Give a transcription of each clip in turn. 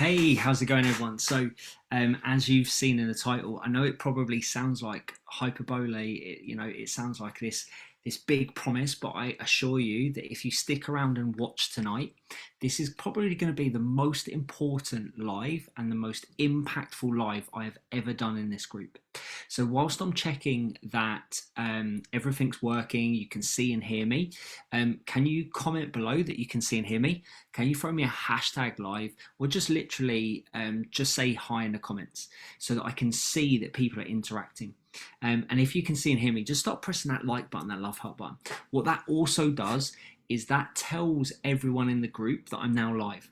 Hey, how's it going, everyone? So, as you've seen in the title, I know it probably sounds like hyperbole. It sounds like this big promise, but I assure you that if you stick around and watch tonight, this is probably going to be the most important live and the most impactful live I have ever done in this group. So, whilst I'm checking that everything's working, you can see and hear me. Can you comment below that you can see and hear me? Can you throw me a hashtag live, or just literally just say hi in the comments so that I can see that people are interacting? And if you can see and hear me, just stop pressing that like button, that love heart button. What that also does is that tells everyone in the group that I'm now live.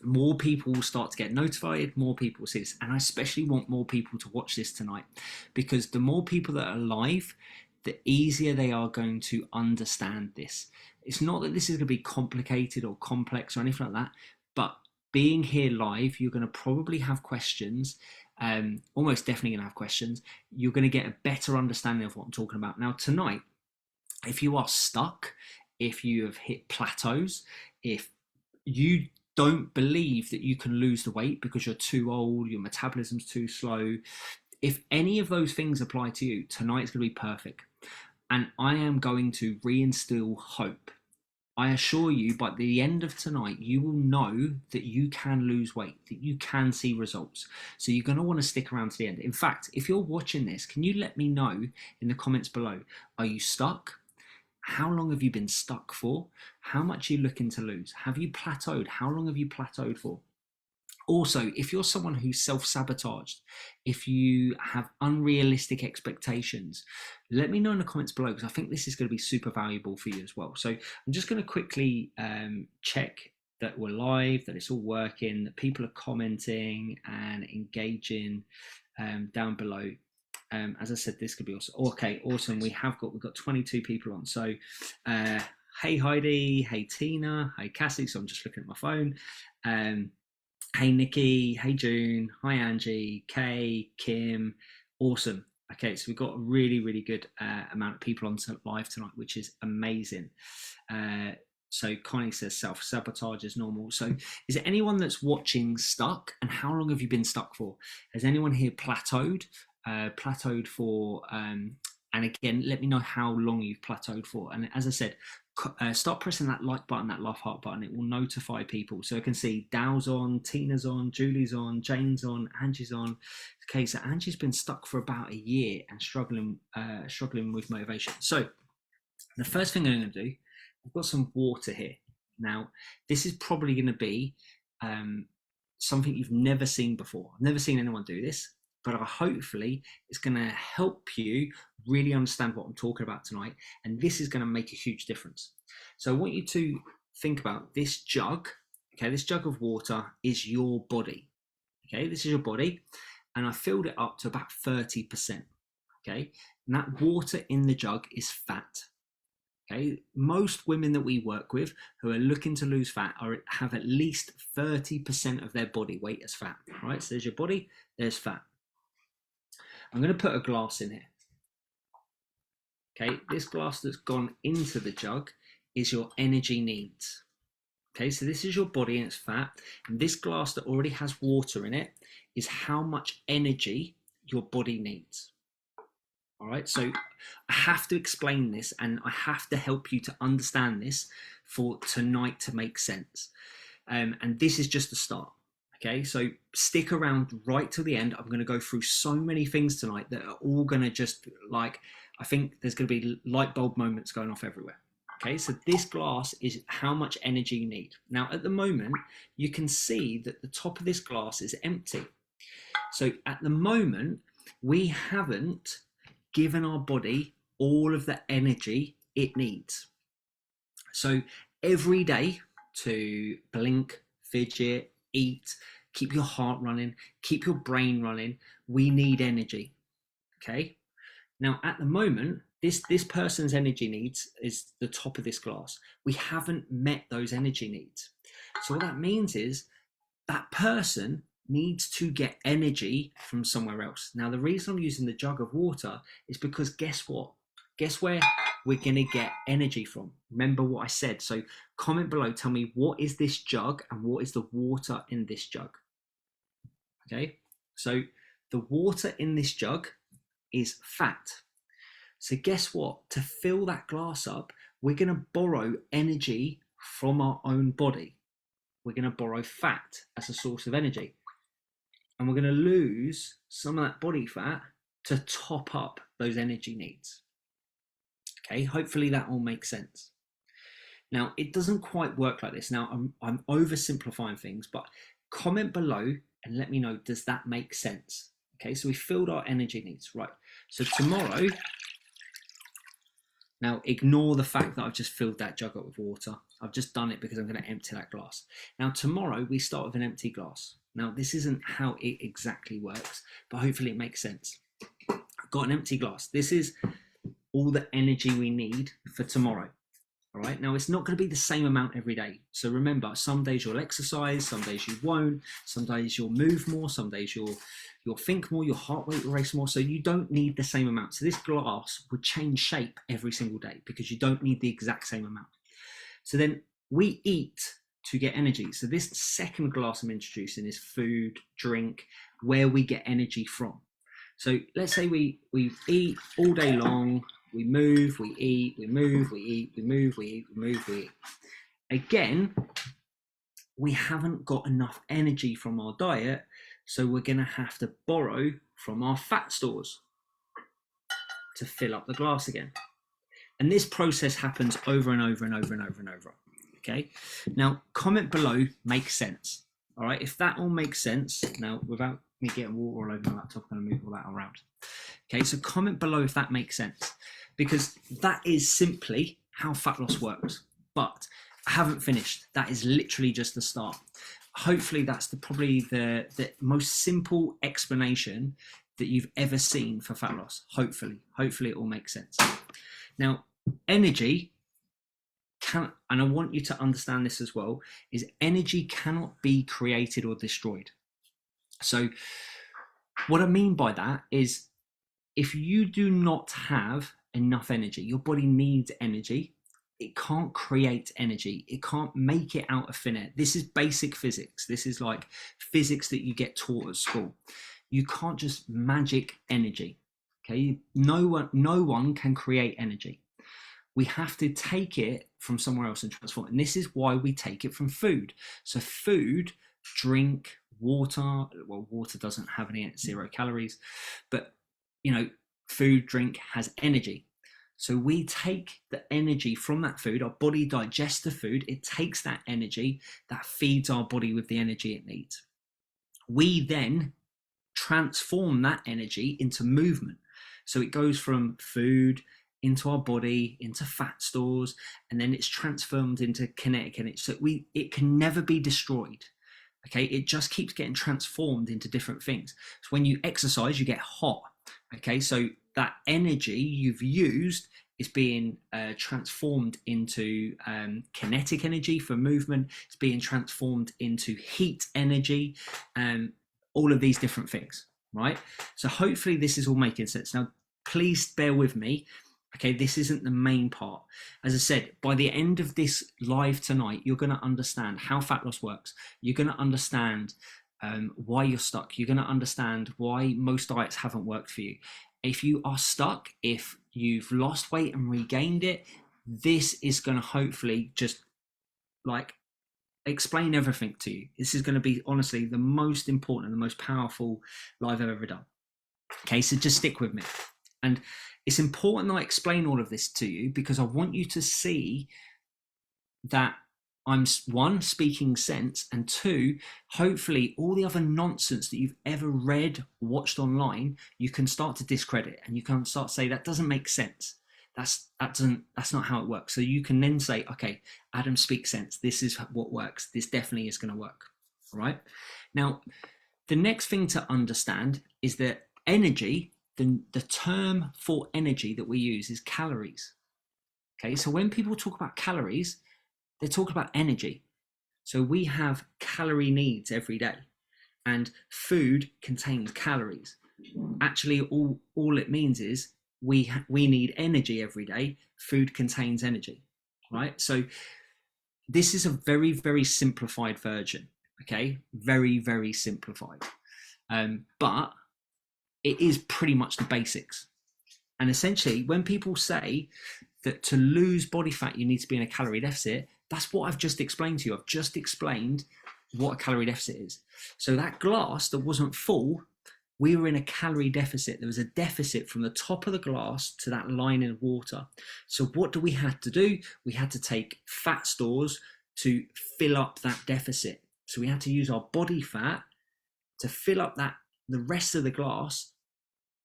More people will start to get notified, more people will see this, and I especially want more people to watch this tonight, because the more people that are live, the easier they are going to understand this. It's not that this is going to be complicated or complex or anything like that, but being here live, you're going to probably have questions, almost definitely going to have questions. You're going to get a better understanding of what I'm talking about. Now, tonight, if you are stuck, if you have hit plateaus, if you don't believe that you can lose the weight because you're too old, your metabolism's too slow, if any of those things apply to you, tonight's going to be perfect. And I am going to reinstill hope. I assure you, by the end of tonight, you will know that you can lose weight, that you can see results. So you're going to want to stick around to the end. In fact, if you're watching this, can you let me know in the comments below? Are you stuck? How long have you been stuck for? How much are you looking to lose? Have you plateaued? How long have you plateaued for? Also, if you're someone who's self-sabotaged, if you have unrealistic expectations, let me know in the comments below, because I think this is going to be super valuable for you as well. So I'm just going to quickly check that we're live, that it's all working, that people are commenting and engaging down below. As I said, this could be awesome. Okay, awesome. We've got 22 people on. So hey Heidi, hey Tina, hey Cassie. So I'm just looking at my phone. Hey Nikki, hey June, hi Angie, Kay, Kim, awesome. Okay, so we've got a really, really good amount of people on live tonight, which is amazing. So Connie says self-sabotage is normal. So is there anyone that's watching stuck, and how long have you been stuck for? Has anyone here plateaued? Plateaued for, and again, let me know how long you've plateaued for. And as I said, start pressing that like button, that love heart button. It will notify people. So I can see Dow's on, Tina's on, Julie's on, Jane's on, Angie's on. Okay, so Angie's been stuck for about a year and struggling with motivation. So the first thing I'm going to do, I've got some water here. Now, this is probably going to be something you've never seen before. I've never seen anyone do this, but hopefully it's going to help you really understand what I'm talking about tonight, and this is going to make a huge difference. So I want you to think about this jug. Okay, this jug of water is your body. Okay, this is your body, and I filled it up to about 30%. Okay, and that water in the jug is fat. Okay, most women that we work with who are looking to lose fat have at least 30% of their body weight as fat. Right, so there's your body, there's fat. I'm going to put a glass in here. Okay, this glass that's gone into the jug is your energy needs. Okay, so this is your body and it's fat, and this glass that already has water in it is how much energy your body needs. All right, so I have to explain this, and I have to help you to understand this for tonight to make sense. And this is just the start. Okay, so stick around right till the end. I'm going to go through so many things tonight that are all going to just, like, I think there's going to be light bulb moments going off everywhere. Okay, so this glass is how much energy you need. Now, at the moment, you can see that the top of this glass is empty. So at the moment, we haven't given our body all of the energy it needs. So every day, to blink, fidget, eat, keep your heart running, keep your brain running, we need energy. Okay, now at the moment, this person's energy needs is the top of this glass. We haven't met those energy needs. So what that means is that person needs to get energy from somewhere else. Now, the reason I'm using the jug of water is because guess what? Guess where we're going to get energy from? Remember what I said. So comment below, tell me, what is this jug and what is the water in this jug? Okay, so the water in this jug is fat. So guess what? To fill that glass up, we're going to borrow energy from our own body. We're going to borrow fat as a source of energy. And we're going to lose some of that body fat to top up those energy needs. Okay, hopefully that all makes sense. Now, it doesn't quite work like this. Now, I'm oversimplifying things, but comment below and let me know, does that make sense? Okay, so we filled our energy needs, right? So tomorrow, now ignore the fact that I've just filled that jug up with water. I've just done it because I'm going to empty that glass. Now, tomorrow we start with an empty glass. Now, this isn't how it exactly works, but hopefully it makes sense. I've got an empty glass. This is all the energy we need for tomorrow. All right, now it's not going to be the same amount every day. So remember, some days you'll exercise, some days you won't, some days you'll move more, some days you'll think more, your heart rate will race more. So you don't need the same amount. So this glass would change shape every single day because you don't need the exact same amount. So then we eat to get energy. So this second glass I'm introducing is food, drink, where we get energy from. So let's say we eat all day long, we move, we eat, we move, we eat, we move, we eat, we move, we eat. Again, we haven't got enough energy from our diet, so we're going to have to borrow from our fat stores to fill up the glass again. And this process happens over and over and over and over and over. Okay, now comment below makes sense. All right, if that all makes sense, now without me getting water all over my laptop, I'm going to move all that around. Okay, so comment below if that makes sense, because that is simply how fat loss works. But I haven't finished. That is literally just the start. Hopefully that's probably the most simple explanation that you've ever seen for fat loss. Hopefully it all makes sense. Now, energy can, and I want you to understand this as well, is energy cannot be created or destroyed. So what I mean by that is, if you do not have enough energy, your body needs energy. It can't create energy. It can't make it out of thin air. This is basic physics. This is like physics that you get taught at school. You can't just magic energy. Okay, no one can create energy. We have to take it from somewhere else and transform it. And this is why we take it from food. So food, drink, water. Well, water doesn't have any, 0 calories, but food, drink has energy. So we take the energy from that food. Our body digests the food. It takes that energy, that feeds our body with the energy it needs. We then transform that energy into movement. So it goes from food into our body, into fat stores, and then it's transformed into kinetic energy. So it can never be destroyed. Okay, it just keeps getting transformed into different things. So when you exercise, you get hot. Okay, so that energy you've used is being transformed into kinetic energy for movement. It's being transformed into heat energy, all of these different things, right? So hopefully this is all making sense. Now, please bear with me. Okay, this isn't the main part. As I said, by the end of this live tonight, you're going to understand how fat loss works. You're going to understand why you're stuck. You're going to understand why most diets haven't worked for you. If you are stuck, if you've lost weight and regained it, this is going to hopefully just like explain everything to you. This is going to be honestly the most important and the most powerful live I've ever done. Okay, so just stick with me. And it's important that I explain all of this to you because I want you to see that I'm, one, speaking sense, and two, hopefully all the other nonsense that you've ever read, watched online, you can start to discredit and you can start to say that doesn't make sense. That's not how it works. So you can then say, okay, Adam speaks sense. This is what works. This definitely is going to work. All right. Now, the next thing to understand is that energy, the term for energy that we use is calories. Okay, so when people talk about calories, they talk about energy. So we have calorie needs every day, and food contains calories. Actually, all it means is we need energy every day. Food contains energy, right? So this is a very, very simplified version. Okay, very, very simplified. But it is pretty much the basics. And essentially, when people say that to lose body fat, you need to be in a calorie deficit, that's what I've just explained to you. I've just explained what a calorie deficit is. So that glass that wasn't full, we were in a calorie deficit. There was a deficit from the top of the glass to that line in water. So what do we have to do? We had to take fat stores to fill up that deficit. So we had to use our body fat to fill up the rest of the glass,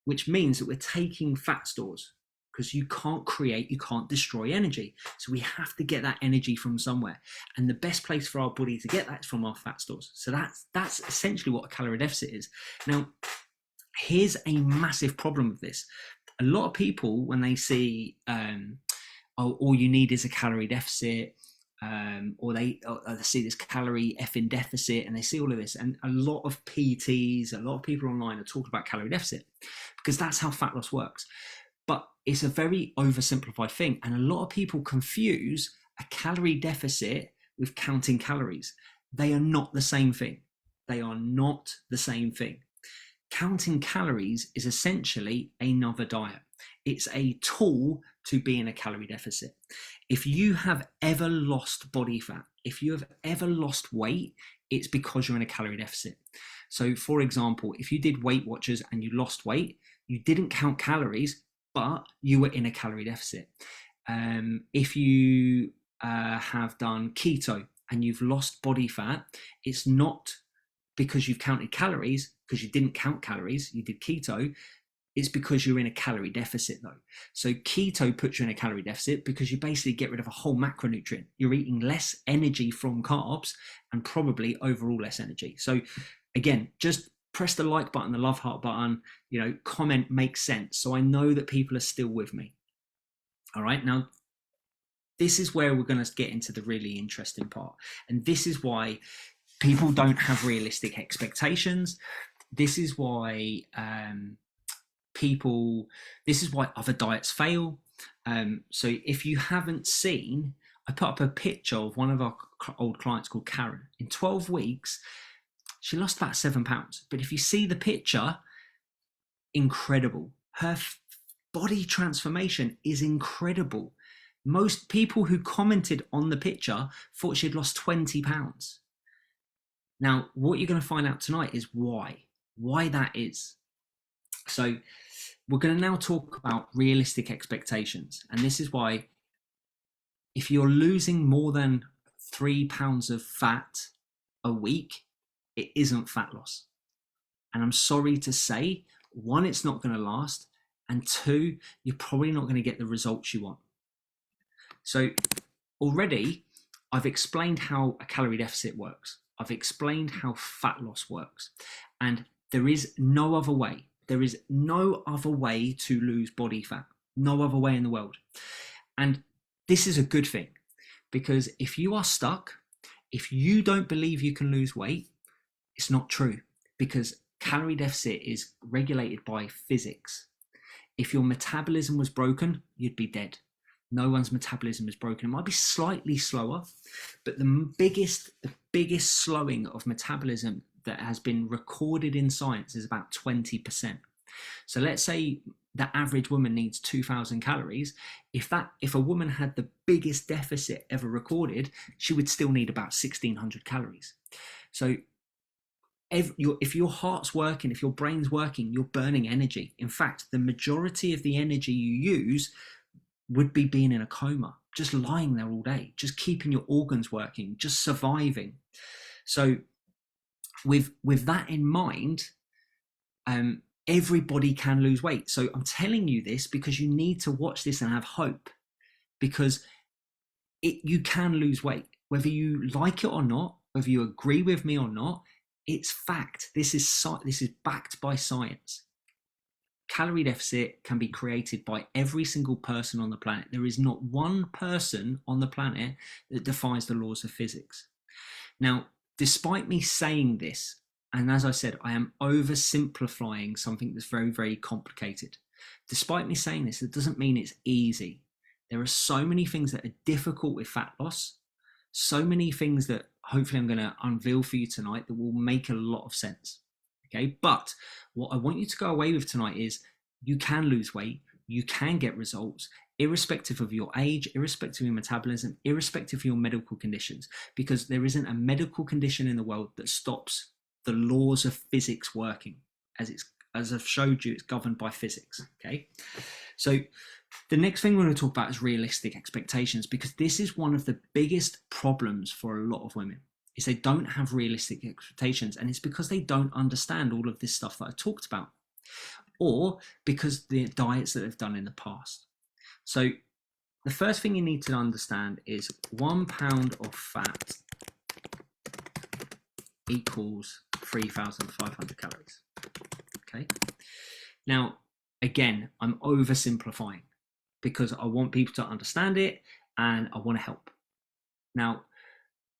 which means that we're taking fat stores, because you can't destroy energy. So we have to get that energy from somewhere. And the best place for our body to get that is from our fat stores. So that's essentially what a calorie deficit is. Now, here's a massive problem with this. A lot of people, when they see, all you need is a calorie deficit, or they see this calorie effing deficit, and they see all of this, and a lot of PTs, a lot of people online are talking about calorie deficit, because that's how fat loss works. But it's a very oversimplified thing, and a lot of people confuse a calorie deficit with counting calories. They are not the same thing. They are not the same thing. Counting calories is essentially another diet. It's a tool to be in a calorie deficit. If you have ever lost body fat, if you have ever lost weight, it's because you're in a calorie deficit. So for example, if you did Weight Watchers and you lost weight, you didn't count calories, but you were in a calorie deficit. If you have done keto and you've lost body fat, it's not because you've counted calories, because you didn't count calories, you did keto. It's because you're in a calorie deficit though. So keto puts you in a calorie deficit because you basically get rid of a whole macronutrient. You're eating less energy from carbs and probably overall less energy. So again, just press the like button, the love heart button, comment makes sense. So I know that people are still with me. All right. Now, this is where we're going to get into the really interesting part. And this is why people don't have realistic expectations. This is why this is why other diets fail. So if you haven't seen, I put up a picture of one of our old clients called Karen. In 12 weeks, she lost about 7 pounds. But if you see the picture, incredible. Her body transformation is incredible. Most people who commented on the picture thought she'd lost 20 pounds. Now, what you're going to find out tonight is why that is. So we're going to now talk about realistic expectations. And this is why, if you're losing more than 3 pounds of fat a week, it isn't fat loss. And I'm sorry to say, one, it's not going to last. And two, you're probably not going to get the results you want. So already I've explained how a calorie deficit works. I've explained how fat loss works. And there is no other way. There is no other way to lose body fat. No other way in the world. And this is a good thing, because if you are stuck, if you don't believe you can lose weight, it's not true, because calorie deficit is regulated by physics. If your metabolism was broken, you'd be dead. No one's metabolism is broken. It might be slightly slower, but the biggest slowing of metabolism that has been recorded in science is about 20%. So let's say the average woman needs 2,000 calories. If a woman had the biggest deficit ever recorded, she would still need about 1,600 calories. So if your heart's working, if your brain's working, you're burning energy. In fact, the majority of the energy you use would be being in a coma, just lying there all day, just keeping your organs working, just surviving. So with that in mind, everybody can lose weight. So I'm telling you this because you need to watch this and have hope, because you can lose weight, whether you like it or not, whether you agree with me or not. It's fact. This is backed by science. Calorie deficit can be created by every single person on the planet. There is not one person on the planet that defies the laws of physics. Now, despite me saying this, and as I said, I am oversimplifying something that's very, very complicated. Despite me saying this, it doesn't mean it's easy. There are so many things that are difficult with fat loss, so many things that hopefully I'm going to unveil for you tonight that will make a lot of sense. Okay, but what I want you to go away with tonight is you can lose weight, you can get results, irrespective of your age, irrespective of your metabolism, irrespective of your medical conditions, because there isn't a medical condition in the world that stops the laws of physics working. As I've showed you, it's governed by physics. Okay, so the next thing we're going to talk about is realistic expectations, because this is one of the biggest problems for a lot of women, is they don't have realistic expectations, and it's because they don't understand all of this stuff that I talked about, or because the diets that they've done in the past. So the first thing you need to understand is 1 pound of fat equals 3,500 calories. Okay. Now, again, I'm oversimplifying because I want people to understand it and I want to help. Now,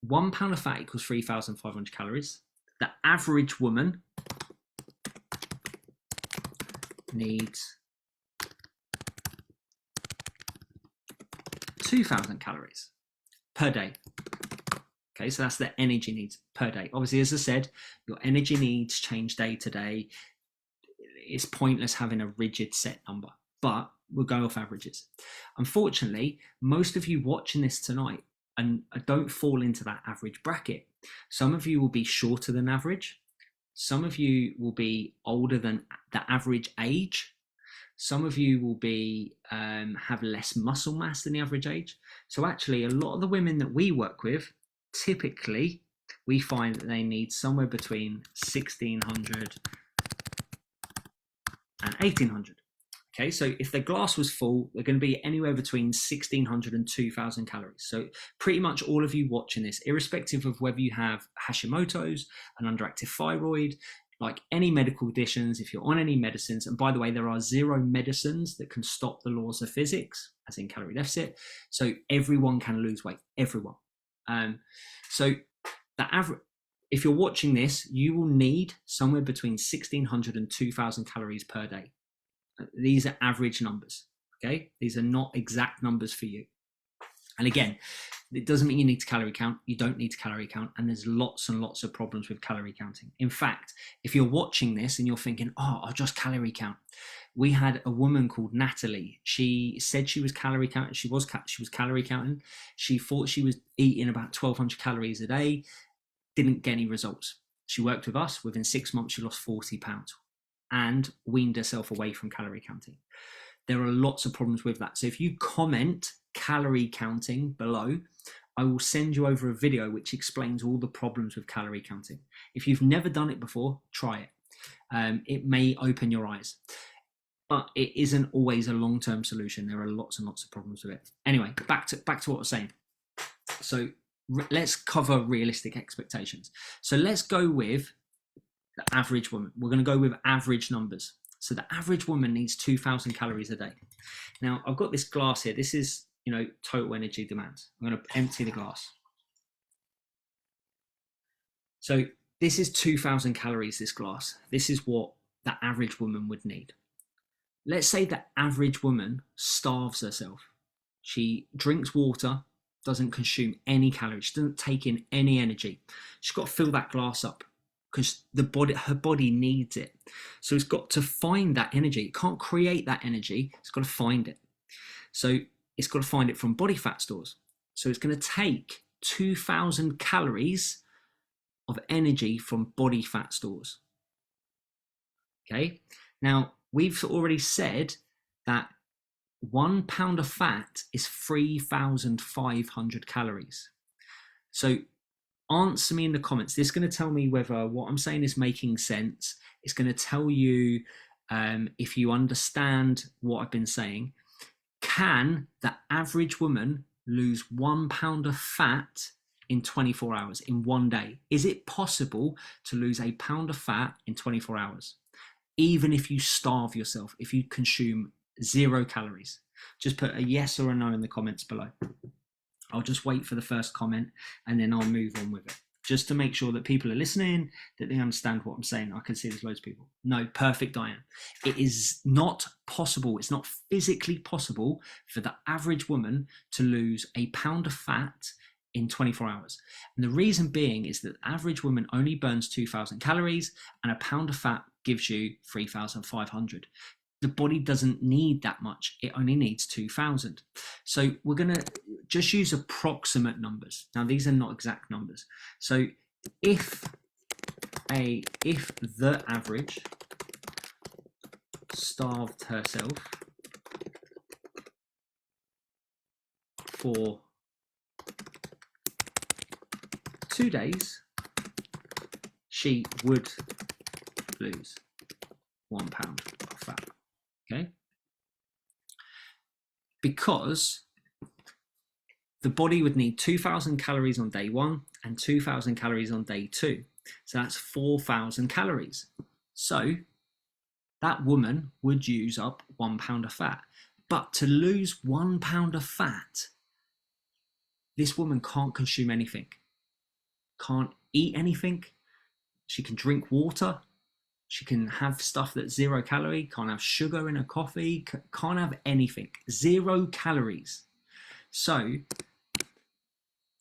1 pound of fat equals 3,500 calories. The average woman needs 2,000 calories per day. Okay, so that's the energy needs per day. Obviously, as I said, your energy needs change day to day. It's pointless having a rigid set number, but we'll go off averages. Unfortunately, most of you watching this tonight and don't fall into that average bracket. Some of you will be shorter than average. Some of you will be older than the average age. Some of you will be have less muscle mass than the average age. So actually, a lot of the women that we work with, typically, we find that they need somewhere between 1,600 and 1,800. Okay, so if the glass was full, they're going to be anywhere between 1,600 and 2,000 calories. So pretty much all of you watching this, irrespective of whether you have Hashimoto's, an underactive thyroid, like any medical conditions, if you're on any medicines, and by the way, there are 0 medicines that can stop the laws of physics, as in calorie deficit. So everyone can lose weight, everyone. So the average, if you're watching this, you will need somewhere between 1,600 and 2,000 calories per day. These are average numbers, okay? These are not exact numbers for you. And again, it doesn't mean you need to calorie count. You don't need to calorie count. And there's lots and lots of problems with calorie counting. In fact, if you're watching this and you're thinking, oh, I'll just calorie count. We had a woman called Natalie. She said she was calorie counting. She was calorie counting. She thought she was eating about 1,200 calories a day. Didn't get any results. She worked with us. Within 6 months, she lost 40 pounds and weaned herself away from calorie counting. There are lots of problems with that. So if you comment calorie counting below, I will send you over a video which explains all the problems with calorie counting. If you've never done it before, try it. It may open your eyes, but it isn't always a long-term solution. There are lots and lots of problems with it. Anyway, back to what I was saying. So let's cover realistic expectations. So let's go with the average woman. We're going to go with average numbers. So the average woman needs 2,000 calories a day. Now I've got this glass here. This is, total energy demands. I'm going to empty the glass. So this is 2,000 calories, this glass. This is what the average woman would need. Let's say the average woman starves herself. She drinks water, doesn't consume any calories, she doesn't take in any energy. She's got to fill that glass up because her body needs it. So it's got to find that energy. It can't create that energy. It's got to find it. So it's got to find it from body fat stores. So it's going to take 2,000 calories of energy from body fat stores. Okay. Now we've already said that 1 pound of fat is 3,500 calories. So answer me in the comments. This is going to tell me whether what I'm saying is making sense. It's going to tell you if you understand what I've been saying. Can the average woman lose 1 pound of fat in 24 hours, in one day? Is it possible to lose a pound of fat in 24 hours? Even if you starve yourself, if you consume 0 calories? Just put a yes or a no in the comments below. I'll just wait for the first comment and then I'll move on with it, just to make sure that people are listening, that they understand what I'm saying. I can see there's loads of people. No, perfect, Diane. It is not possible. It's not physically possible for the average woman to lose a pound of fat in 24 hours. And the reason being is that the average woman only burns 2,000 calories, and a pound of fat gives you 3,500. The body doesn't need that much. It only needs 2,000. So we're going to just use approximate numbers. Now, these are not exact numbers. So if the average starved herself for 2 days, she would lose 1 pound of fat. Okay, because the body would need 2,000 calories on day 1 and 2,000 calories on day 2. So that's 4,000 calories. So that woman would use up 1 pound of fat. But to lose 1 pound of fat, this woman can't consume anything, can't eat anything. She can drink water. She can have stuff that's 0 calorie, can't have sugar in her coffee, can't have anything, 0 calories. So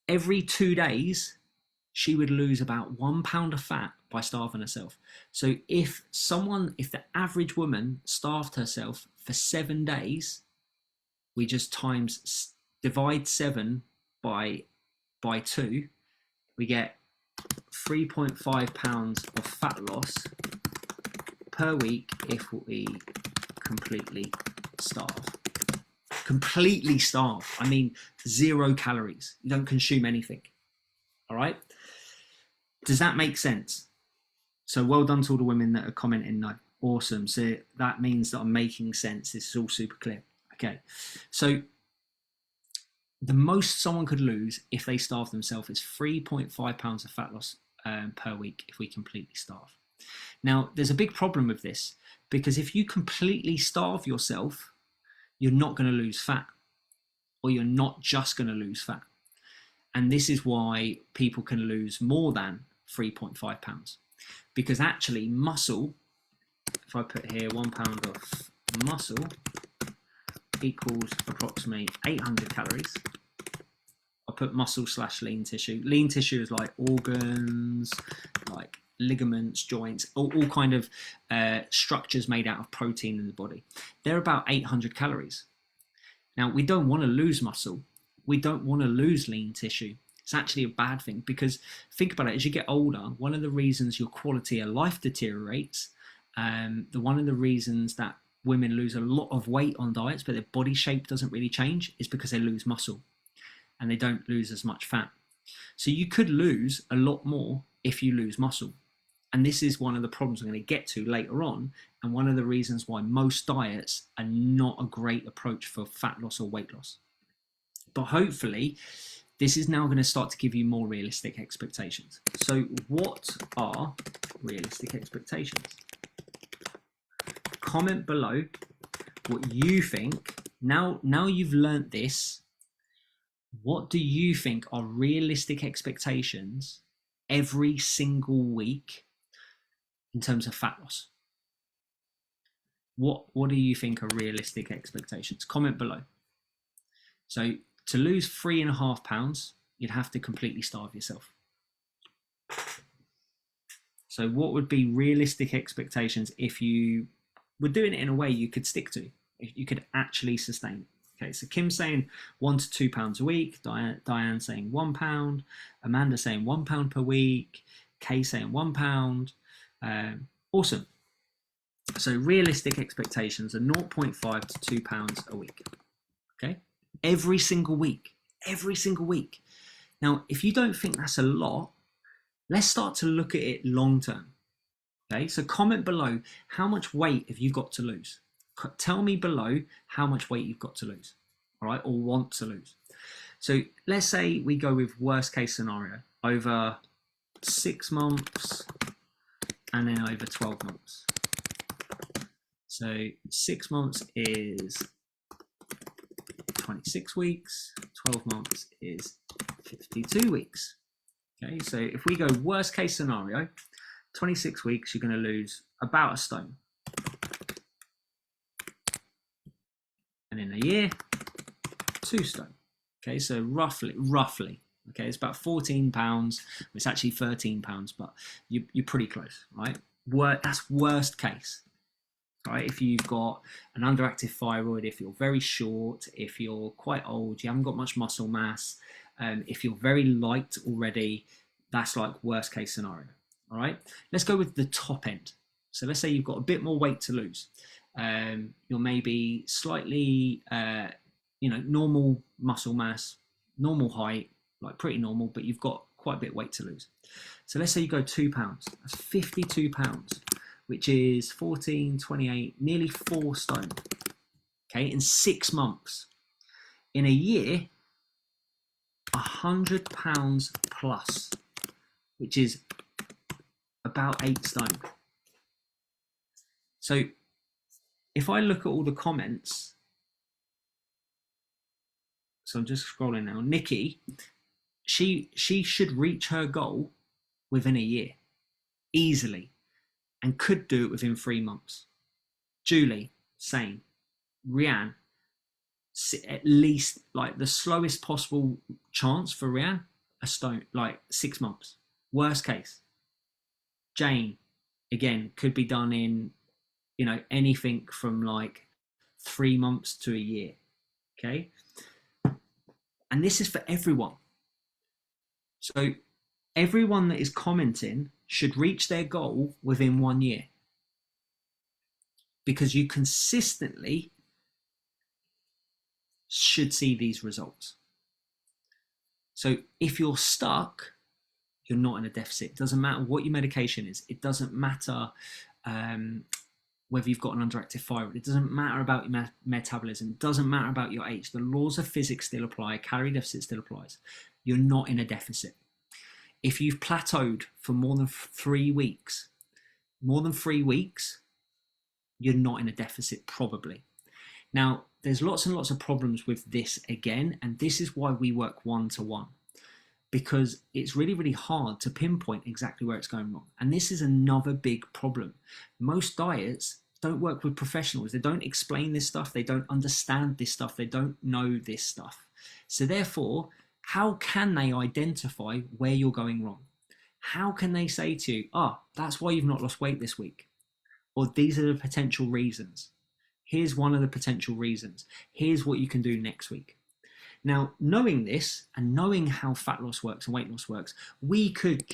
every 2 days, she would lose about 1 pound of fat by starving herself. So if the average woman starved herself for 7 days, we just divide 7 by 2, we get 3.5 pounds of fat loss per week if we completely starve. Completely starve. I mean, 0 calories. You don't consume anything. All right? Does that make sense? So well done to all the women that are commenting no. Awesome. So that means that I'm making sense. This is all super clear. Okay. So the most someone could lose if they starve themselves is 3.5 pounds of fat loss per week if we completely starve. Now, there's a big problem with this, because if you completely starve yourself, you're not going to lose fat, or you're not just going to lose fat. And this is why people can lose more than 3.5 pounds, because actually muscle, if I put here 1 pound of muscle equals approximately 800 calories. I'll put muscle / lean tissue. Lean tissue is like organs, like ligaments, joints, all kind of structures made out of protein in the body. They're about 800 calories. Now, we don't want to lose muscle. We don't want to lose lean tissue. It's actually a bad thing, because think about it, as you get older, one of the reasons your quality of life deteriorates, one of the reasons that women lose a lot of weight on diets, but their body shape doesn't really change, is because they lose muscle and they don't lose as much fat. So you could lose a lot more if you lose muscle. And this is one of the problems I'm going to get to later on, and one of the reasons why most diets are not a great approach for fat loss or weight loss. But hopefully, this is now going to start to give you more realistic expectations. So what are realistic expectations? Comment below what you think. Now you've learnt this, what do you think are realistic expectations every single week in terms of fat loss? What do you think are realistic expectations? Comment below. So to lose 3.5 pounds, you'd have to completely starve yourself. So what would be realistic expectations if you were doing it in a way you could stick to, if you could actually sustain it? Okay, so Kim's saying 1 to 2 pounds a week, Diane saying 1 pound, Amanda saying 1 pound per week, Kay saying 1 pound. Awesome. So realistic expectations are 0.5 to 2 pounds a week. Okay, every single week, every single week. Now, if you don't think that's a lot, let's start to look at it long term. Okay, so comment below, how much weight have you got to lose? Tell me below how much weight you've got to lose, all right, or want to lose. So let's say we go with worst case scenario, over 6 months and then over 12 months. So 6 months is 26 weeks, 12 months is 52 weeks. Okay, so if we go worst case scenario, 26 weeks, you're going to lose about a stone. And in a year, 2 stone. Okay, so roughly Okay, it's about £14. It's actually £13, but you're pretty close, right? That's worst case, right? If you've got an underactive thyroid, if you're very short, if you're quite old, you haven't got much muscle mass, if you're very light already, that's like worst case scenario. All right, let's go with the top end. So let's say you've got a bit more weight to lose. You're maybe slightly, normal muscle mass, normal height, like pretty normal, but you've got quite a bit of weight to lose. So let's say you go £2. That's £52, which is 14, 28, nearly 4 stone. Okay, in 6 months. In a year, £100 plus, which is about 8 stone. So if I look at all the comments, so I'm just scrolling now. Nikki, she should reach her goal within a year, easily, and could do it within 3 months. Julie, same. Rianne, at least like the slowest possible chance for Rianne, a stone, like 6 months. Worst case. Jane, again, could be done in, anything from like 3 months to a year. Okay. And this is for everyone. So everyone that is commenting should reach their goal within 1 year, because you consistently should see these results. So if you're stuck, you're not in a deficit. It doesn't matter what your medication is. It doesn't matter whether you've got an underactive thyroid. It doesn't matter about your metabolism. It doesn't matter about your age. The laws of physics still apply. Calorie deficit still applies. You're not in a deficit. If you've plateaued for more than 3 weeks, you're not in a deficit, probably. Now, there's lots and lots of problems with this again, and this is why we work one-to-one, because it's really, really hard to pinpoint exactly where it's going wrong. And this is another big problem. Most diets don't work with professionals. They don't explain this stuff. They don't understand this stuff. They don't know this stuff. So therefore, how can they identify where you're going wrong? How can they say to you, that's why you've not lost weight this week? Or these are the potential reasons. Here's one of the potential reasons. Here's what you can do next week. Now, knowing this and knowing how fat loss works and weight loss works, we could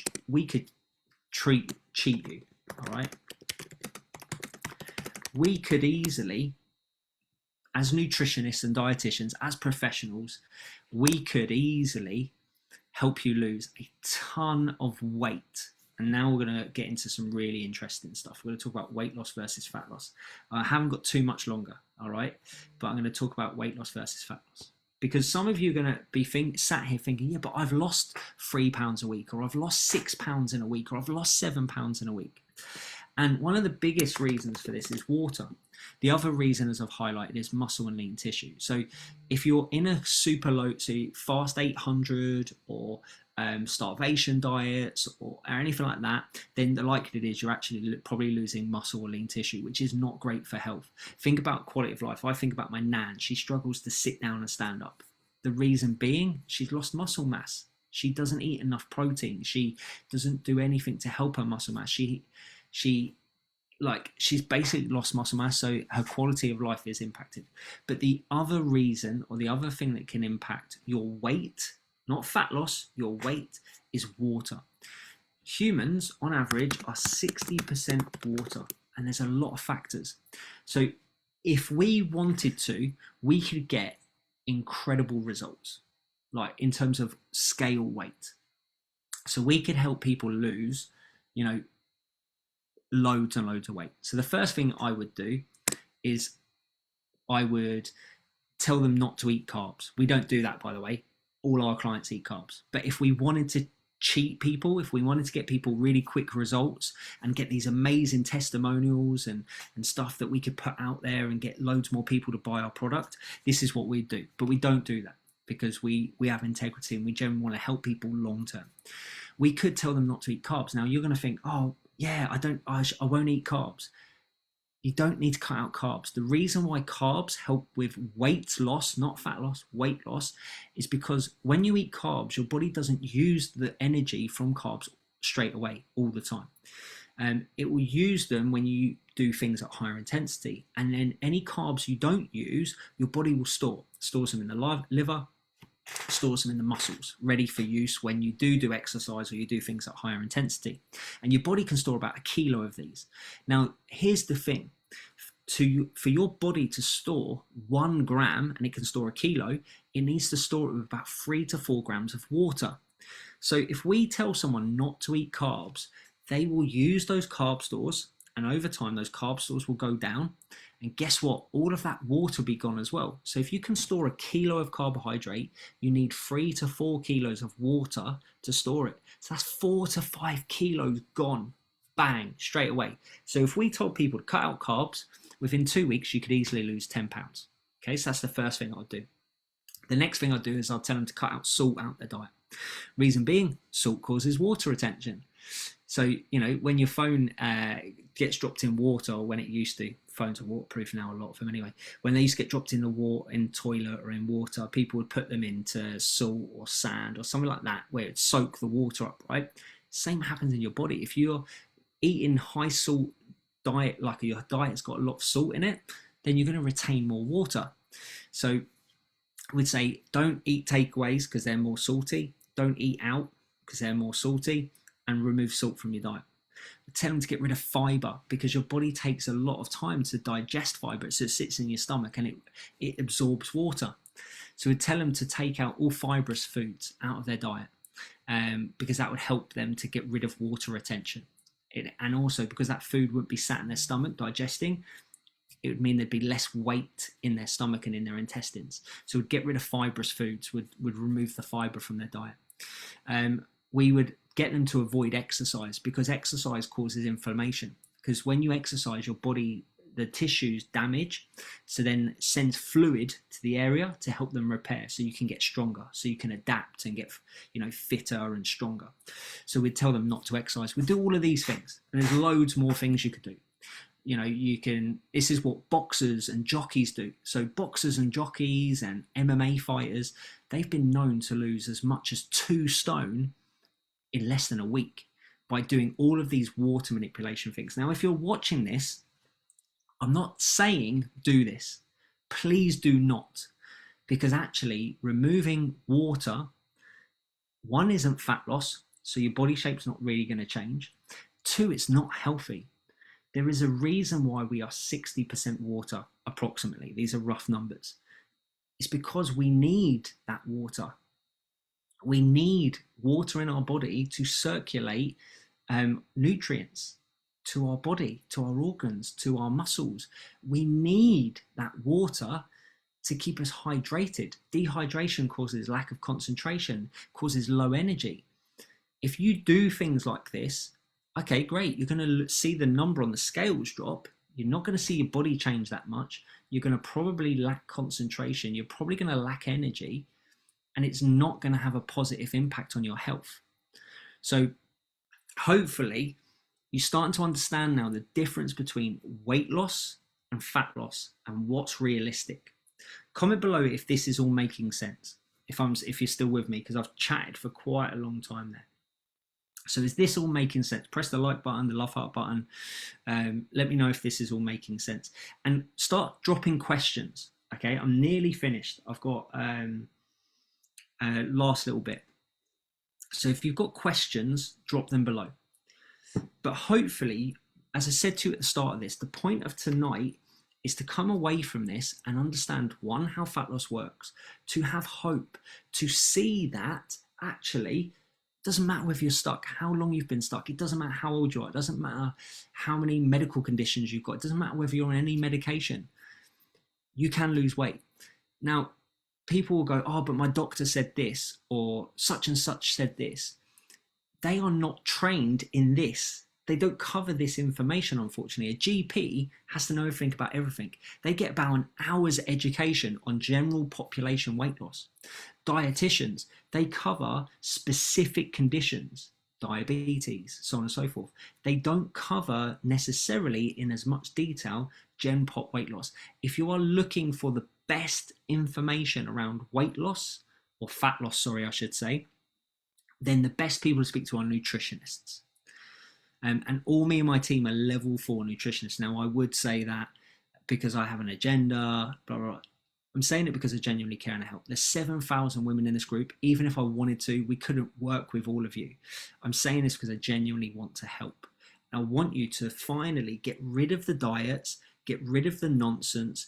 cheat you, all right? We could easily, as nutritionists and dietitians, as professionals, we could easily help you lose a ton of weight. And now we're going to get into some really interesting stuff. We're going to talk about weight loss versus fat loss. I haven't got too much longer, all right? But I'm going to talk about weight loss versus fat loss. Because some of you are going to be sat here thinking, yeah, but I've lost 3 pounds a week, or I've lost 6 pounds in a week, or I've lost 7 pounds in a week. And one of the biggest reasons for this is water. The other reason, as I've highlighted, is muscle and lean tissue. So if you're in a super low, so fast 800 or starvation diets or anything like that, then the likelihood is you're actually probably losing muscle or lean tissue, which is not great for health. Think about quality of life. I think about my nan. She struggles to sit down and stand up. The reason being, she's lost muscle mass. She doesn't eat enough protein. She doesn't do anything to help her muscle mass. She's basically lost muscle mass, so her quality of life is impacted. But the other reason, or the other thing that can impact your weight, not fat loss, your weight, is water. Humans, on average, are 60% water, and there's a lot of factors. So if we wanted to, we could get incredible results, like in terms of scale weight. So we could help people lose, loads and loads of weight. So the first thing I would do is I would tell them not to eat carbs. We don't do that, by the way. All our clients eat carbs. But if we wanted to cheat people, if we wanted to get people really quick results and get these amazing testimonials and stuff that we could put out there and get loads more people to buy our product, this is what we'd do. But we don't do that because we have integrity and we generally want to help people long term. We could tell them not to eat carbs. Now you're going to think, oh yeah, I won't eat carbs. You don't need to cut out carbs. The reason why carbs help with weight loss, not fat loss, weight loss, is because when you eat carbs, your body doesn't use the energy from carbs straight away all the time. It will use them when you do things at higher intensity. And then any carbs you don't use, your body will stores them in the liver, stores them in the muscles, ready for use when you do exercise or you do things at higher intensity. And your body can store about 1 kilo of these. Now, here's the thing. For your body to store 1 gram, and it can store 1 kilo, it needs to store it with about 3 to 4 grams of water. So if we tell someone not to eat carbs, they will use those carb stores, and over time those carb stores will go down, and guess what, all of that water will be gone as well. So if you can store 1 kilo of carbohydrate, you need 3 to 4 kilos of water to store it. So that's 4 to 5 kilos gone, bang, straight away. So if we told people to cut out carbs, within 2 weeks you could easily lose 10 pounds. Okay, so that's the first thing I'll do. The next thing I'll do is I'll tell them to cut out salt out their diet. Reason being, salt causes water retention. So, you know, when your phone gets dropped in water, or when it used to, phones are waterproof now, a lot of them anyway. When they used to get dropped in the water, in toilet or in water, people would put them into salt or sand or something like that, where it'd soak the water up, right? Same happens in your body. If you're eating high salt diet, like your diet's got a lot of salt in it, then you're going to retain more water. So we'd say don't eat takeaways because they're more salty. Don't eat out because they're more salty, and remove salt from your diet. Tell them to get rid of fiber because your body takes a lot of time to digest fiber. So it sits in your stomach and it absorbs water. So we'd tell them to take out all fibrous foods out of their diet because that would help them to get rid of water retention. And also because that food wouldn't be sat in their stomach digesting, it would mean there'd be less weight in their stomach and in their intestines. So we'd get rid of fibrous foods, would remove the fiber from their diet. We would get them to avoid exercise because exercise causes inflammation. Because when you exercise, your body, the tissues damage, so then sends fluid to the area to help them repair, so you can get stronger, so you can adapt and get, you know, fitter and stronger. So we'd tell them not to exercise. We'd do all of these things, and there's loads more things you could do. You know, you can, this is what boxers and jockeys do. So boxers and jockeys and MMA fighters, they've been known to lose as much as 2 stone in less than a week by doing all of these water manipulation things. Now, if you're watching this, I'm not saying do this. Please do not, because actually removing water, 1, isn't fat loss, so your body shape's not really going to change. 2, it's not healthy. There is a reason why we are 60% water, approximately. These are rough numbers. It's because we need that water. We need water in our body to circulate nutrients to our body, to our organs, to our muscles. We need that water to keep us hydrated. Dehydration causes lack of concentration, causes low energy. If you do things like this, okay, great, you're going to see the number on the scales drop. You're not going to see your body change that much. You're going to probably lack concentration. You're probably going to lack energy, and it's not going to have a positive impact on your health. So hopefully you're starting to understand now the difference between weight loss and fat loss and what's realistic. Comment below if this is all making sense, if you're still with me, because I've chatted for quite a long time there. So is this all making sense? Press the like button, the love heart button. Let me know if this is all making sense, and start dropping questions. Okay, I'm nearly finished. I've got last little bit. So if you've got questions, drop them below. But hopefully, as I said to you at the start of this, the point of tonight is to come away from this and understand, 1, how fat loss works, to have hope, to see that actually doesn't matter whether you're stuck, how long you've been stuck. It doesn't matter how old you are. It doesn't matter how many medical conditions you've got. It doesn't matter whether you're on any medication. You can lose weight. Now, people will go, oh, but my doctor said this, or such and such said this. They are not trained in this. They don't cover this information, unfortunately. A GP has to know everything about everything. They get about an hour's education on general population weight loss. Dietitians, they cover specific conditions. diabetes, so on and so forth. They don't cover necessarily in as much detail Gen Pop weight loss. If you are looking for the best information around weight loss, or fat loss, sorry, I should say, then the best people to speak to are nutritionists. And all me and my team are level 4 nutritionists. Now, I would say that because I have an agenda, blah, blah, blah. I'm saying it because I genuinely care and help. There's 7,000 women in this group. Even if I wanted to, we couldn't work with all of you. I'm saying this because I genuinely want to help. I want you to finally get rid of the diets, get rid of the nonsense,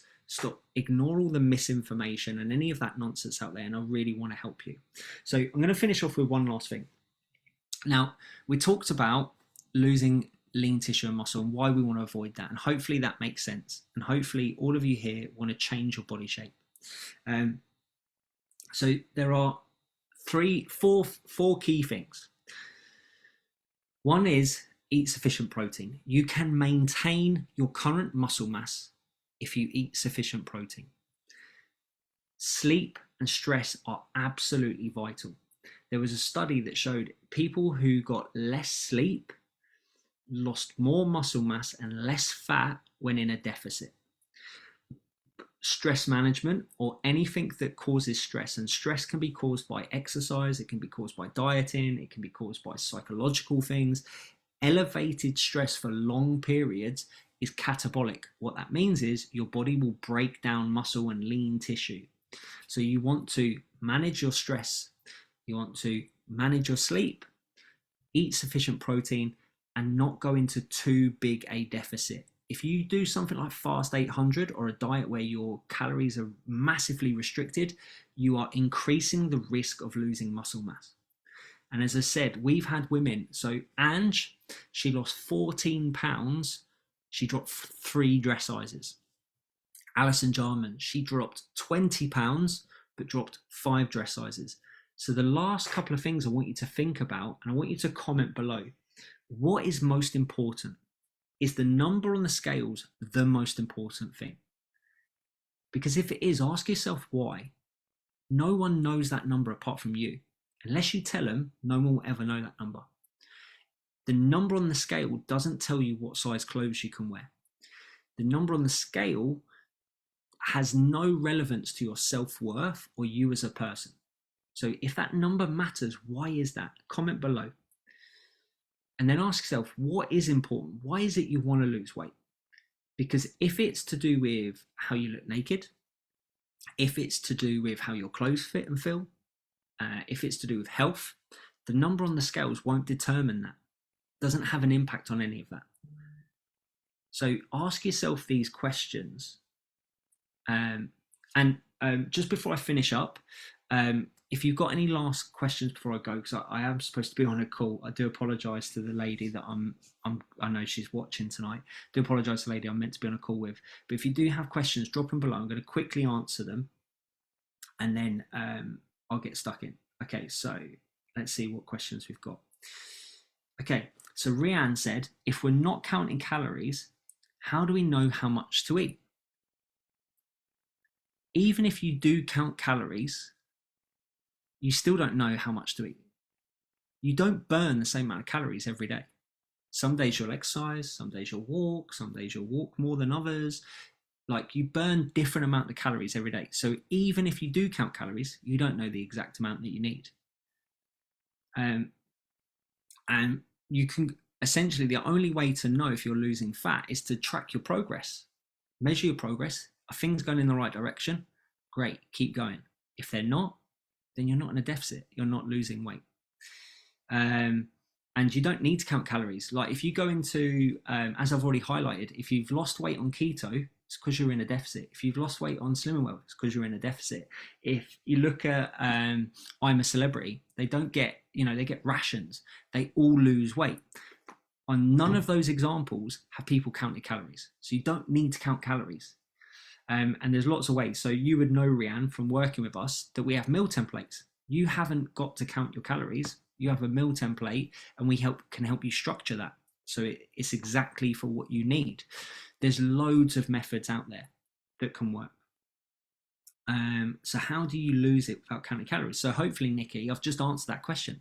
ignore all the misinformation and any of that nonsense out there. And I really want to help you. So I'm going to finish off with one last thing. Now, we talked about losing lean tissue and muscle and why we want to avoid that, and hopefully that makes sense, and hopefully all of you here want to change your body shape. So there are four key things. One is eat sufficient protein. You can maintain your current muscle mass if you eat sufficient protein. Sleep and stress are absolutely vital. There was a study that showed people who got less sleep lost more muscle mass and less fat when in a deficit. Stress management, or anything that causes stress, and stress can be caused by exercise, it can be caused by dieting, it can be caused by psychological things. Elevated stress for long periods is catabolic. What that means is your body will break down muscle and lean tissue. So you want to manage your stress, you want to manage your sleep, eat sufficient protein, and not go into too big a deficit. If you do something like Fast 800 or a diet where your calories are massively restricted, you are increasing the risk of losing muscle mass. And as I said, we've had women. So Ange, she lost 14 pounds. She dropped 3 dress sizes. Alison Jarman, she dropped 20 pounds, but dropped 5 dress sizes. So the last couple of things I want you to think about, and I want you to comment below. What is most important? Is the number on the scales the most important thing? Because if it is, ask yourself why. No one knows that number apart from you. Unless you tell them, no one will ever know that number. The number on the scale doesn't tell you what size clothes you can wear. The number on the scale has no relevance to your self-worth or you as a person. So if that number matters, why is that? Comment below. And then ask yourself, what is important? Why is it you want to lose weight? Because if it's to do with how you look naked, if it's to do with how your clothes fit and feel, if it's to do with health, the number on the scales won't determine that. It doesn't have an impact on any of that. So ask yourself these questions. Just before I finish up, if you've got any last questions before I go, because I am supposed to be on a call. I do apologise to the lady that I know she's watching tonight. I do apologise to the lady I'm meant to be on a call with. But if you do have questions, drop them below. I'm going to quickly answer them, and then I'll get stuck in. Okay, so let's see what questions we've got. Okay, so Rianne said, if we're not counting calories, how do we know how much to eat? Even if you do count calories, you still don't know how much to eat. You don't burn the same amount of calories every day. Some days you'll exercise, some days you'll walk, some days you'll walk more than others. Like, you burn different amount of calories every day. So even if you do count calories, you don't know the exact amount that you need. And you can essentially, the only way to know if you're losing fat is to track your progress. Measure your progress. Are things going in the right direction? Great, keep going. If they're not, then you're not in a deficit. You're not losing weight. And you don't need to count calories. Like, if you go into, as I've already highlighted, if you've lost weight on keto, it's because you're in a deficit. If you've lost weight on Slimming World, it's because you're in a deficit. If you look at I'm a Celebrity, they don't get, they get rations. They all lose weight. On none of those examples have people counted calories. So you don't need to count calories. And there's lots of ways. So you would know, Rianne, from working with us, that we have meal templates. You haven't got to count your calories. You have a meal template, and we can help you structure that. So it's exactly for what you need. There's loads of methods out there that can work. So how do you lose it without counting calories? So hopefully, Nikki, I've just answered that question.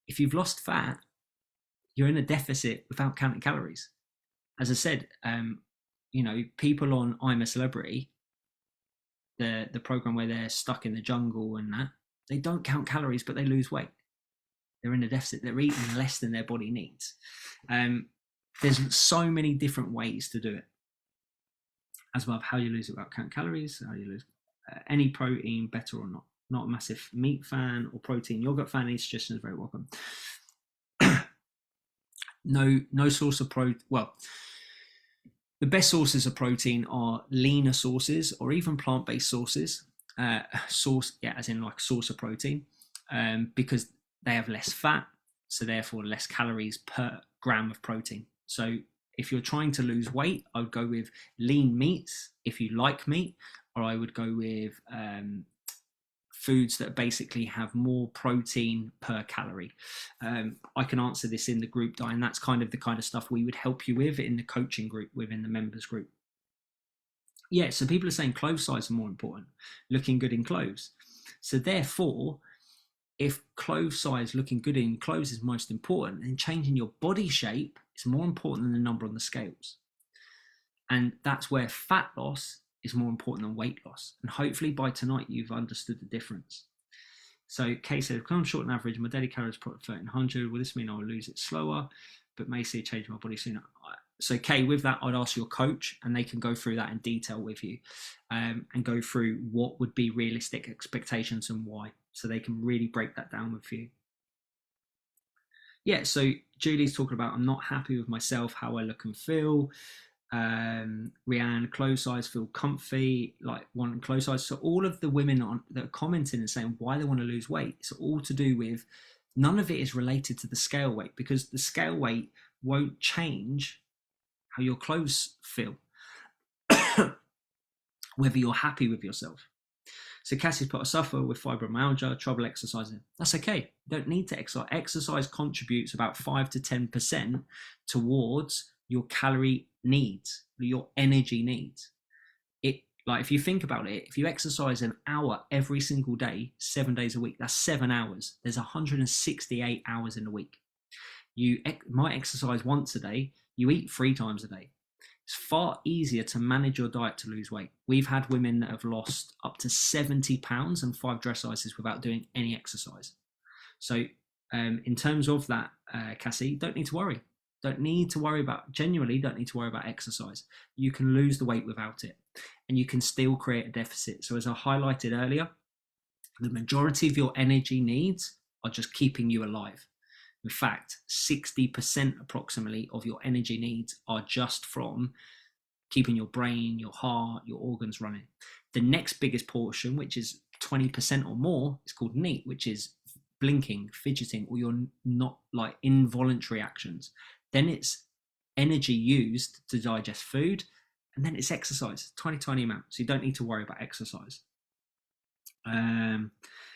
If you've lost fat, you're in a deficit without counting calories. As I said, people on I'm a Celebrity, the program where they're stuck in the jungle and that, they don't count calories, but they lose weight. They're in a deficit. They're eating less than their body needs. There's so many different ways to do it. As well, how you lose it without counting calories, how you lose any protein, better or not. Not a massive meat fan or protein yogurt fan. Any suggestions are very welcome. No source of protein. Well, the best sources of protein are leaner sources or even plant-based sources. As in like source of protein, because they have less fat, so therefore less calories per gram of protein. So if you're trying to lose weight, I would go with lean meats if you like meat, or I would go with foods that basically have more protein per calorie. I can answer this in the group diet, and that's kind of stuff we would help you with in the coaching group within the members group. Yeah, so people are saying clothes size are more important, looking good in clothes. So therefore, if clothes size, looking good in clothes is most important, then changing your body shape is more important than the number on the scales. And that's where fat loss is more important than weight loss. And hopefully by tonight, you've understood the difference. So Kay said, because I'm short on average, my daily calories are 1300. Will this mean I will lose it slower, but may see a change in my body sooner? So Kay, with that, I'd ask your coach and they can go through that in detail with you, and go through what would be realistic expectations and why. So they can really break that down with you. Yeah, so Julie's talking about, I'm not happy with myself, how I look and feel. Rianne, clothes size, feel comfy, like wanting clothes size. So all of the women that are commenting and saying why they want to lose weight, it's all to do with, none of it is related to the scale weight, because the scale weight won't change how your clothes feel, whether you're happy with yourself. So Cassie's put, I suffer with fibromyalgia, trouble exercising. That's okay. You don't need to exercise. Exercise contributes about 5 to 10% towards your calorie needs, your energy needs. Like if you think about it, if you exercise an hour every single day, 7 days a week, that's 7 hours. There's 168 hours in a week. You might exercise once a day. You eat 3 times a day. It's far easier to manage your diet to lose weight. We've had women that have lost up to 70 pounds and 5 dress sizes without doing any exercise. So in terms of that, Cassie, don't need to worry. Genuinely don't need to worry about exercise. You can lose the weight without it, and you can still create a deficit. So as I highlighted earlier, the majority of your energy needs are just keeping you alive. In fact, 60% approximately of your energy needs are just from keeping your brain, your heart, your organs running. The next biggest portion, which is 20% or more, is called NEAT, which is blinking, fidgeting, or your not like involuntary actions. Then it's energy used to digest food, and then it's exercise, 20 amount. So you don't need to worry about exercise.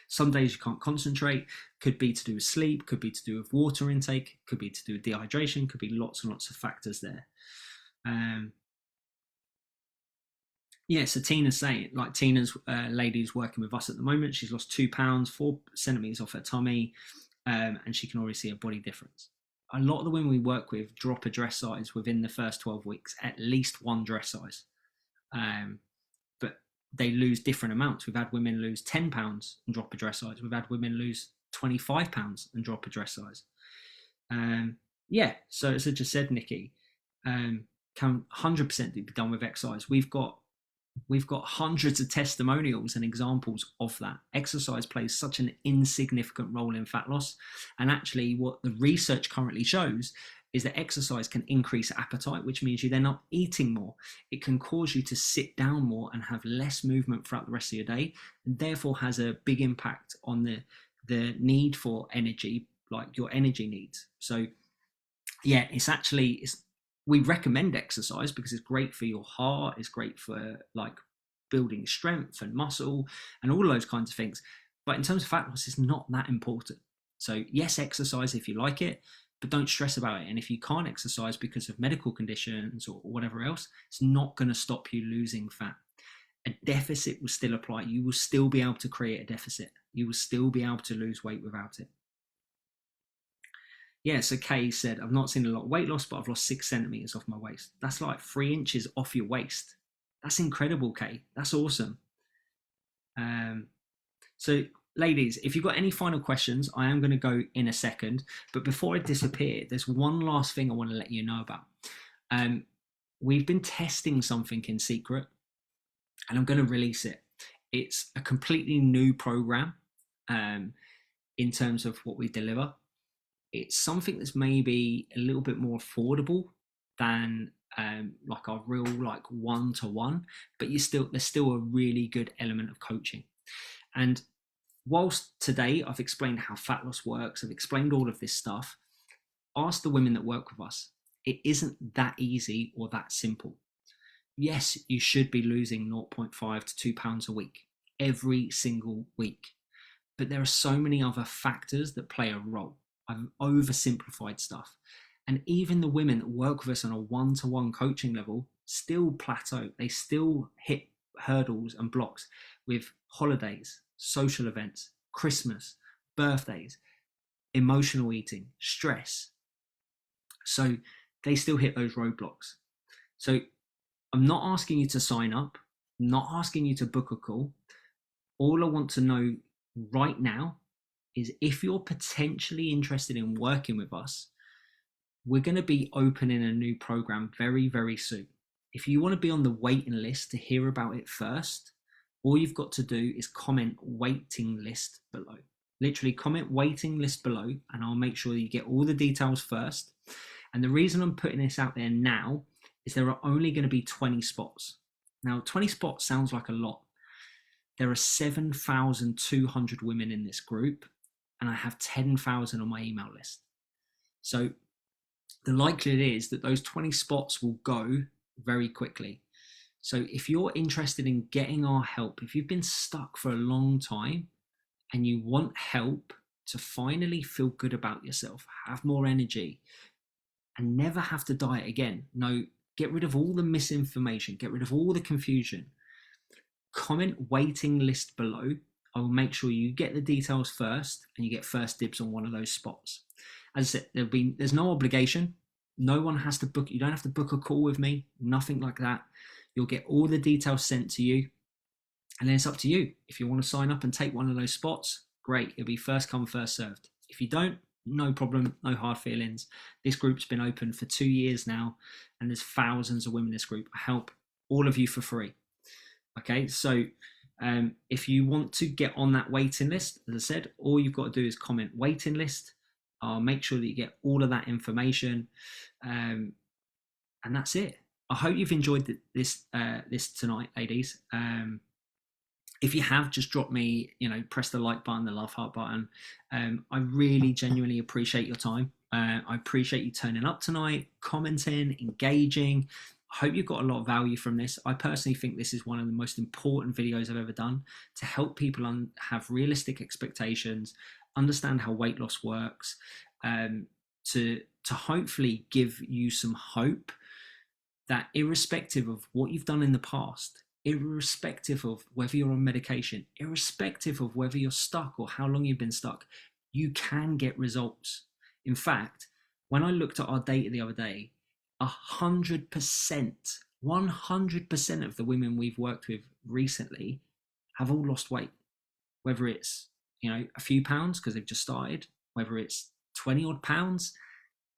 Some days you can't concentrate, could be to do with sleep, could be to do with water intake, could be to do with dehydration, could be lots and lots of factors there. Yeah, so Tina's saying, like Tina's lady who's working with us at the moment, she's lost 2 pounds, 4 centimeters off her tummy, and she can already see a body difference. A lot of the women we work with drop a dress size within the first 12 weeks, at least 1 dress size. But they lose different amounts. We've had women lose 10 pounds and drop a dress size. We've had women lose 25 pounds and drop a dress size. Yeah, so as I just said, Nikki, can 100% be done with exercise. We've got hundreds of testimonials and examples of that. Exercise plays such an insignificant role in fat loss. And actually what the research currently shows is that exercise can increase appetite, which means you're then not eating more. It can cause you to sit down more and have less movement throughout the rest of your day, and therefore has a big impact on the need for energy, like your energy needs. So yeah, we recommend exercise because it's great for your heart, it's great for like building strength and muscle and all those kinds of things. But in terms of fat loss, it's not that important. So yes, exercise if you like it, but don't stress about it. And if you can't exercise because of medical conditions or whatever else, it's not going to stop you losing fat. A deficit will still apply. You will still be able to create a deficit. You will still be able to lose weight without it. Yeah, so Kay said, I've not seen a lot of weight loss, but I've lost 6 centimeters off my waist. That's like 3 inches off your waist. That's incredible, Kay. That's awesome. So, ladies, if you've got any final questions, I am going to go in a second. But before I disappear, there's one last thing I want to let you know about. We've been testing something in secret, and I'm going to release it. It's a completely new program in terms of what we deliver. It's something that's maybe a little bit more affordable than like our real like one-to-one, but there's still a really good element of coaching. And whilst today I've explained how fat loss works, I've explained all of this stuff, ask the women that work with us. It isn't that easy or that simple. Yes, you should be losing 0.5 to 2 pounds a week, every single week. But there are so many other factors that play a role. I've oversimplified stuff. And even the women that work with us on a one-to-one coaching level still plateau. They still hit hurdles and blocks with holidays, social events, Christmas, birthdays, emotional eating, stress. So they still hit those roadblocks. So I'm not asking you to sign up, not asking you to book a call. All I want to know right now is if you're potentially interested in working with us, we're going to be opening a new program very, very soon. If you want to be on the waiting list to hear about it first, all you've got to do is comment waiting list below. Literally comment waiting list below, and I'll make sure you get all the details first. And the reason I'm putting this out there now is there are only going to be 20 spots. Now, 20 spots sounds like a lot. There are 7,200 women in this group, and I have 10,000 on my email list. So the likelihood is that those 20 spots will go very quickly. So if you're interested in getting our help, if you've been stuck for a long time and you want help to finally feel good about yourself, have more energy, and never have to diet again, get rid of all the misinformation, get rid of all the confusion, comment waiting list below. I will make sure you get the details first and you get first dibs on one of those spots. As I said, there's no obligation. No one has to book. You don't have to book a call with me, nothing like that. You'll get all the details sent to you. And then it's up to you. If you want to sign up and take one of those spots, great. It'll be first come, first served. If you don't, no problem, no hard feelings. This group's been open for 2 years now, and there's thousands of women in this group. I help all of you for free. Okay, so if you want to get on that waiting list, as I said, all you've got to do is comment waiting list. I'll make sure that you get all of that information, and that's it. I hope you've enjoyed this tonight, ladies. If you have, just drop me, press the like button, the love heart button. I really genuinely appreciate your time. I appreciate you turning up tonight, commenting, engaging. I hope you've got a lot of value from this. I personally think this is one of the most important videos I've ever done to help people have realistic expectations, understand how weight loss works, to hopefully give you some hope that irrespective of what you've done in the past, irrespective of whether you're on medication, irrespective of whether you're stuck or how long you've been stuck, you can get results. In fact, when I looked at our data the other day, 100% of the women we've worked with recently have all lost weight, whether it's a few pounds because they've just started, whether it's 20 odd pounds,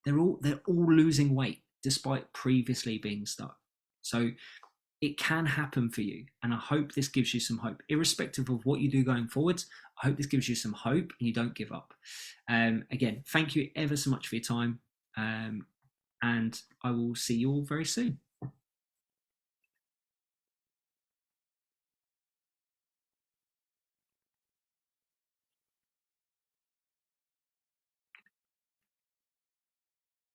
they're all losing weight despite previously being stuck. So it can happen for you, and I hope this gives you some hope, irrespective of what you do going forwards. I hope this gives you some hope and you don't give up. Again, thank you ever so much for your time, and I will see you all very soon.